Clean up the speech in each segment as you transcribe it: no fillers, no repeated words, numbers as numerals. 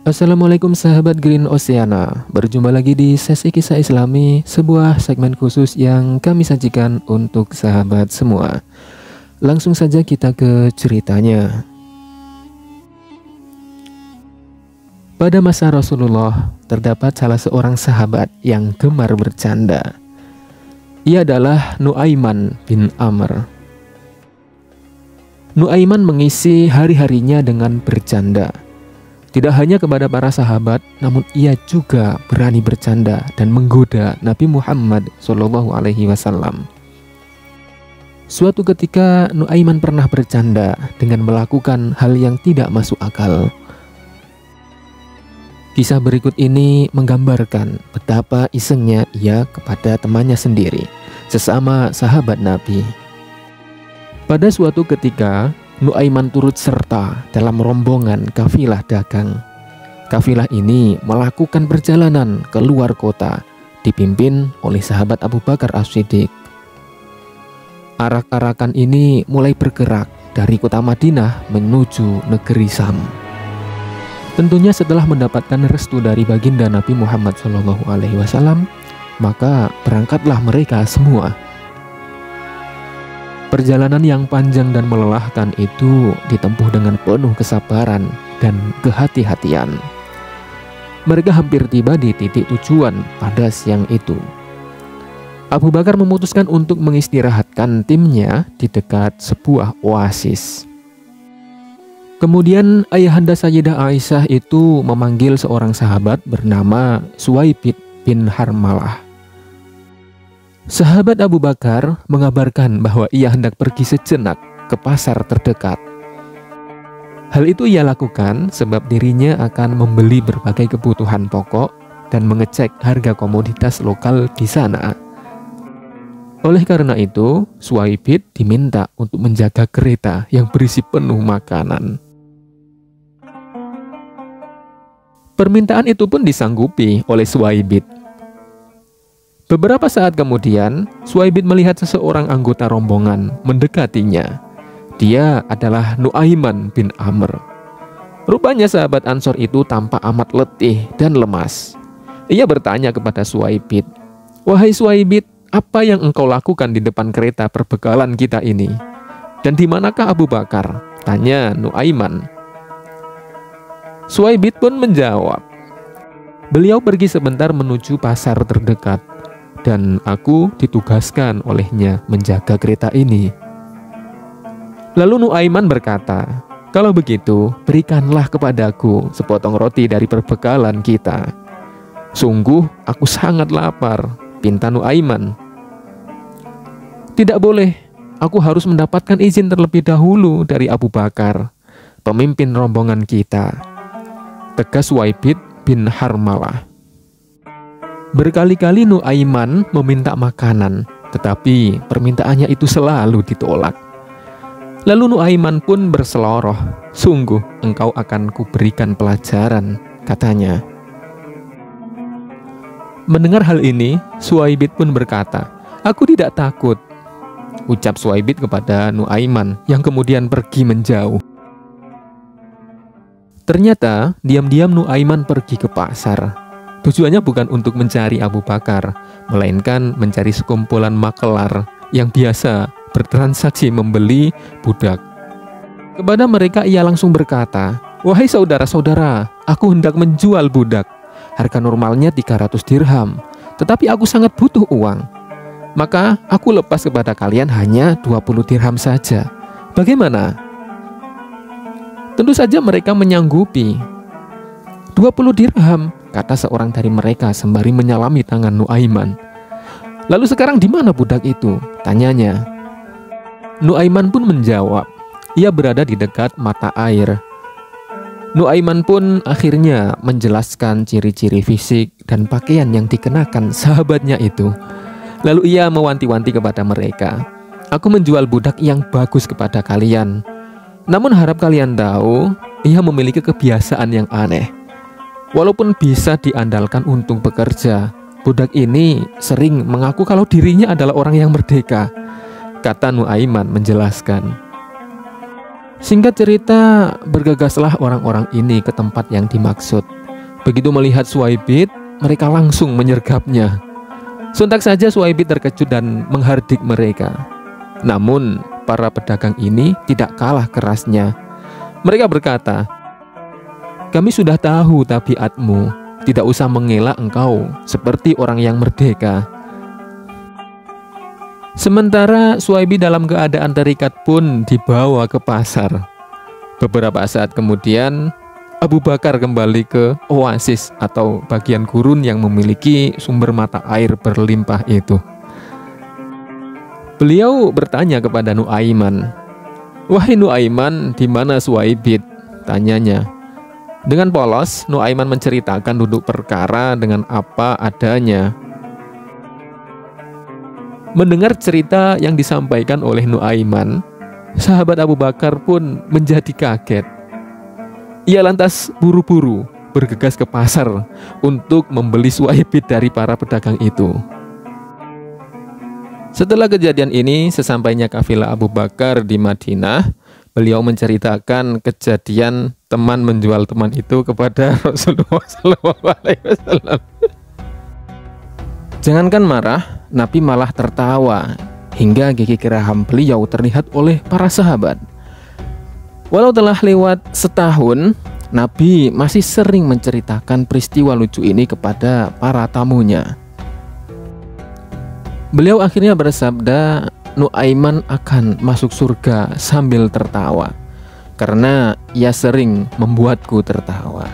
Assalamualaikum sahabat Green Oceana. Berjumpa lagi di sesi kisah Islami, sebuah segmen khusus yang kami sajikan untuk sahabat semua. Langsung saja kita ke ceritanya. Pada masa Rasulullah, terdapat salah seorang sahabat yang gemar bercanda. Ia adalah Nuaiman bin Amr. Nuaiman mengisi hari-harinya dengan bercanda. Tidak hanya kepada para sahabat, namun ia juga berani bercanda dan menggoda Nabi Muhammad SAW. Suatu ketika Nuaiman pernah bercanda dengan melakukan hal yang tidak masuk akal. Kisah berikut ini menggambarkan betapa isengnya ia kepada temannya sendiri, sesama sahabat Nabi. Pada suatu ketika, Nuaiman turut serta dalam rombongan kafilah dagang. Kafilah ini melakukan perjalanan ke luar kota, dipimpin oleh sahabat Abu Bakar As-Siddiq. Arak-arakan ini mulai bergerak dari kota Madinah menuju negeri Syam. Tentunya setelah mendapatkan restu dari baginda Nabi Muhammad SAW, maka berangkatlah mereka semua. Perjalanan yang panjang dan melelahkan itu ditempuh dengan penuh kesabaran dan kehati-hatian. Mereka hampir tiba di titik tujuan pada siang itu. Abu Bakar memutuskan untuk mengistirahatkan timnya di dekat sebuah oasis. Kemudian ayahanda Sayyidah Aisyah itu memanggil seorang sahabat bernama Suwaibid bin Harmalah. Sahabat Abu Bakar mengabarkan bahwa ia hendak pergi sejenak ke pasar terdekat. Hal itu ia lakukan sebab dirinya akan membeli berbagai kebutuhan pokok dan mengecek harga komoditas lokal di sana. Oleh karena itu, Suwaibid diminta untuk menjaga kereta yang berisi penuh makanan. Permintaan itu pun disanggupi oleh Suwaibid. Beberapa saat kemudian, Suwaibid melihat seseorang anggota rombongan mendekatinya. Dia adalah Nuaiman bin Amr. Rupanya sahabat Ansor itu tampak amat letih dan lemas. Ia bertanya kepada Suwaibid, "Wahai Suwaibid, apa yang engkau lakukan di depan kereta perbekalan kita ini? Dan di manakah Abu Bakar?" tanya Nuaiman. Suwaibid pun menjawab, "Beliau pergi sebentar menuju pasar terdekat, dan aku ditugaskan olehnya menjaga kereta ini." Lalu Nuaiman berkata, "Kalau begitu, berikanlah kepadaku sepotong roti dari perbekalan kita. Sungguh, aku sangat lapar," pinta Nuaiman. "Tidak boleh, aku harus mendapatkan izin terlebih dahulu dari Abu Bakar, pemimpin rombongan kita," tegas Suwaibid bin Harmalah. Berkali-kali Nuaiman meminta makanan, tetapi permintaannya itu selalu ditolak. Lalu Nuaiman pun berseloroh, "Sungguh engkau akan kuberikan pelajaran," katanya. Mendengar hal ini, Suwaibid pun berkata, "Aku tidak takut," ucap Suwaibid kepada Nuaiman yang kemudian pergi menjauh. Ternyata diam-diam Nuaiman pergi ke pasar. Tujuannya bukan untuk mencari Abu Bakar, melainkan mencari sekumpulan makelar yang biasa bertransaksi membeli budak. Kepada mereka ia langsung berkata, "Wahai saudara-saudara, aku hendak menjual budak. Harga normalnya 300 dirham, tetapi aku sangat butuh uang. Maka aku lepas kepada kalian hanya 20 dirham saja. Bagaimana?" Tentu saja mereka menyanggupi. 20 dirham, kata seorang dari mereka sembari menyalami tangan Nuaiman. "Lalu sekarang di mana budak itu?" tanyanya. Nuaiman pun menjawab, "Ia berada di dekat mata air." Nuaiman pun akhirnya menjelaskan ciri-ciri fisik dan pakaian yang dikenakan sahabatnya itu. Lalu ia mewanti-wanti kepada mereka, "Aku menjual budak yang bagus kepada kalian. Namun harap kalian tahu, ia memiliki kebiasaan yang aneh. Walaupun bisa diandalkan untuk bekerja, budak ini sering mengaku kalau dirinya adalah orang yang merdeka," kata Nuaiman menjelaskan. Singkat cerita, bergegaslah orang-orang ini ke tempat yang dimaksud. Begitu melihat Suwaibid, mereka langsung menyergapnya. Sontak saja Suwaibid terkejut dan menghardik mereka. Namun para pedagang ini tidak kalah kerasnya. Mereka berkata, "Kami sudah tahu tabiatmu, tidak usah mengelak engkau seperti orang yang merdeka." Sementara Suwaibid dalam keadaan terikat pun dibawa ke pasar. Beberapa saat kemudian, Abu Bakar kembali ke oasis atau bagian gurun yang memiliki sumber mata air berlimpah itu. Beliau bertanya kepada Nuaiman, "Wahai Nuaiman, di mana Suwaibid?" tanyanya. Dengan polos, Nuaiman menceritakan duduk perkara dengan apa adanya. Mendengar cerita yang disampaikan oleh Nuaiman, sahabat Abu Bakar pun menjadi kaget. Ia lantas buru-buru bergegas ke pasar untuk membeli Suwaibid dari para pedagang itu. Setelah kejadian ini, sesampainya kafilah Abu Bakar di Madinah, beliau menceritakan kejadian teman menjual teman itu kepada Rasulullah SAW. Jangankan marah, Nabi malah tertawa hingga gigi geraham beliau terlihat oleh para sahabat. Walau telah lewat setahun, Nabi masih sering menceritakan peristiwa lucu ini kepada para tamunya. Beliau akhirnya bersabda, "Nuaiman akan masuk surga sambil tertawa, karena ia sering membuatku tertawa."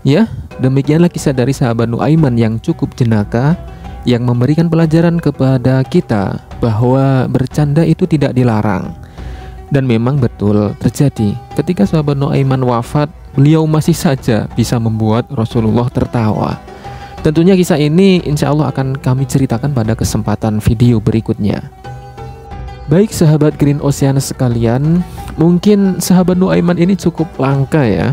Ya, demikianlah kisah dari sahabat Nuaiman yang cukup jenaka, yang memberikan pelajaran kepada kita bahwa bercanda itu tidak dilarang. Dan memang betul terjadi. Ketika sahabat Nuaiman wafat, beliau masih saja bisa membuat Rasulullah tertawa. Tentunya kisah ini insya Allah akan kami ceritakan pada kesempatan video berikutnya. Baik sahabat Green Ocean sekalian, mungkin sahabat Nuaiman ini cukup langka ya.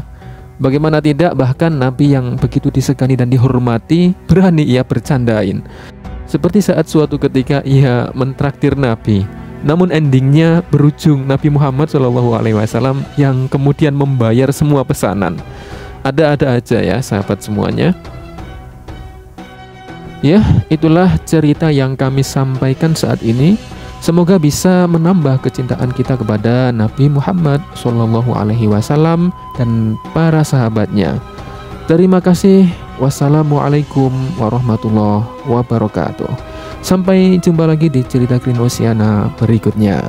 Bagaimana tidak, bahkan Nabi yang begitu disegani dan dihormati berani ia bercandain. Seperti saat suatu ketika ia mentraktir Nabi, namun endingnya berujung Nabi Muhammad SAW yang kemudian membayar semua pesanan. Ada-ada aja ya sahabat semuanya. Ya, itulah cerita yang kami sampaikan saat ini. Semoga bisa menambah kecintaan kita kepada Nabi Muhammad SAW dan para sahabatnya. Terima kasih. Wassalamualaikum warahmatullahi wabarakatuh. Sampai jumpa lagi di cerita Green Oceana berikutnya.